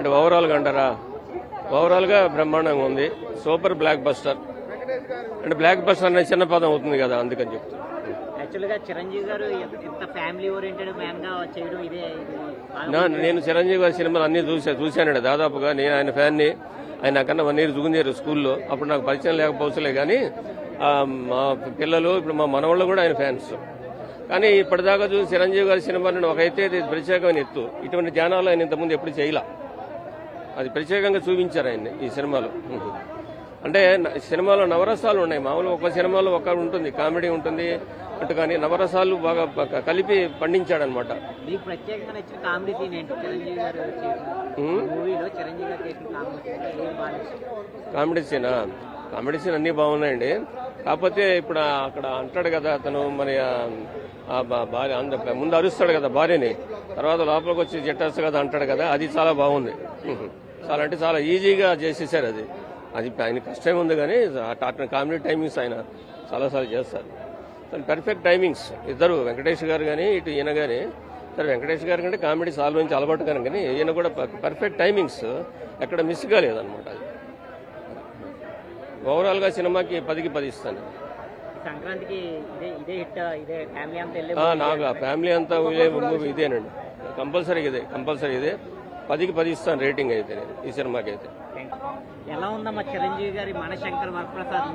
అంటే ఓవరాల్గా అంటారా? ఓవరాల్గా బ్రహ్మాండంగా ఉంది. Super block buster. అంటే బ్లాక్ బస్టర్ అనేది చిన్న పదం అవుతుంది కదా, అందుకని చెప్తాను. యాక్చువల్గా చిరంజీవి గారు ఎంత ఫ్యామిలీ ఓరియంటెడ్ మ్యాన్ గా చేయడం ఇదే నేను చిరంజీవి గారి సినిమాలు అన్ని చూశానండి దాదాపుగా. నేను ఆయన ఫ్యాన్ని. ఆయన నాకన్నా 1 ఇయర్ జూనియర్ స్కూల్లో. అప్పుడు నాకు పరిచయం లేకపోవచ్చులే కానీ మా పిల్లలు ఇప్పుడు మా మనవాళ్ళు కూడా ఆయన ఫ్యాన్స్. కానీ ఇప్పటిదాకా చూసి చిరంజీవి గారి సినిమాలను ఒకైతే ఇది ప్రత్యేకమైన ఎత్తు. ఇటువంటి ధ్యానాలు ఆయన ఇంతకుముందు ఎప్పుడు చేయలే. అది ప్రత్యేకంగా చూపించారు ఆయన్ని ఈ సినిమాలో. అంటే సినిమాలో నవరసాలు ఉన్నాయి. మామూలుగా ఒక సినిమాలో ఒక ఉంటుంది, కామెడీ ఉంటుంది అటు, కానీ నవరసాలు బాగా కలిపి పండించాడనమాట. మీకు ప్రత్యేకంగా నచ్చిన కామెడీ సీన్ ఏంటి? చిరంజీవి గారు మూవీలో చిరంజీవి గారు చేసిన కామెడీ సీనా? కామెడీ సీన్ అన్ని బాగున్నాయండి. కాకపోతే ఇప్పుడు అక్కడ అంటాడు కదా అతను, మరి భార్య ముందు అరుస్తాడు కదా భార్యని, తర్వాత లోపలికి వచ్చి జట్టర్స్ కదా అంటాడు కదా, అది చాలా బాగుంది. చాలా అంటే చాలా ఈజీగా చేసేసారు. అది ఆయన కష్టం ఉంది కానీ కామెడీ టైమింగ్స్ ఆయన చాలాసార్లు చేస్తారు. పర్ఫెక్ట్ టైమింగ్స్ ఇద్దరు, వెంకటేష్ గారు కానీ ఇటు ఈయన కానీ. సరే వెంకటేష్ గారు కంటే కామెడీ సాల్వ్ నుంచి అలవాటు కానీ ఈయన కూడా పర్ఫెక్ట్ టైమింగ్స్, ఎక్కడ మిస్ కాలేదన్నమాట. అది ఓవరాల్గా సినిమాకి 10కి 10 ఇస్తాను. సంక్రాంతికి ఇదే హిట్, ఇదే ఫ్యామిలీ అంతా నాకు ఆ ఫ్యామిలీ అంతా మూవీ ఇదేనండి. కంపల్సరీ ఇదే 10కి 10 ఇస్తాను రేటింగ్ అయితే నేను ఈ సినిమాకి అయితే. ఎలా ఉందమ్మా చిరంజీవి గారి మనశంకర్ వరప్రసాద్?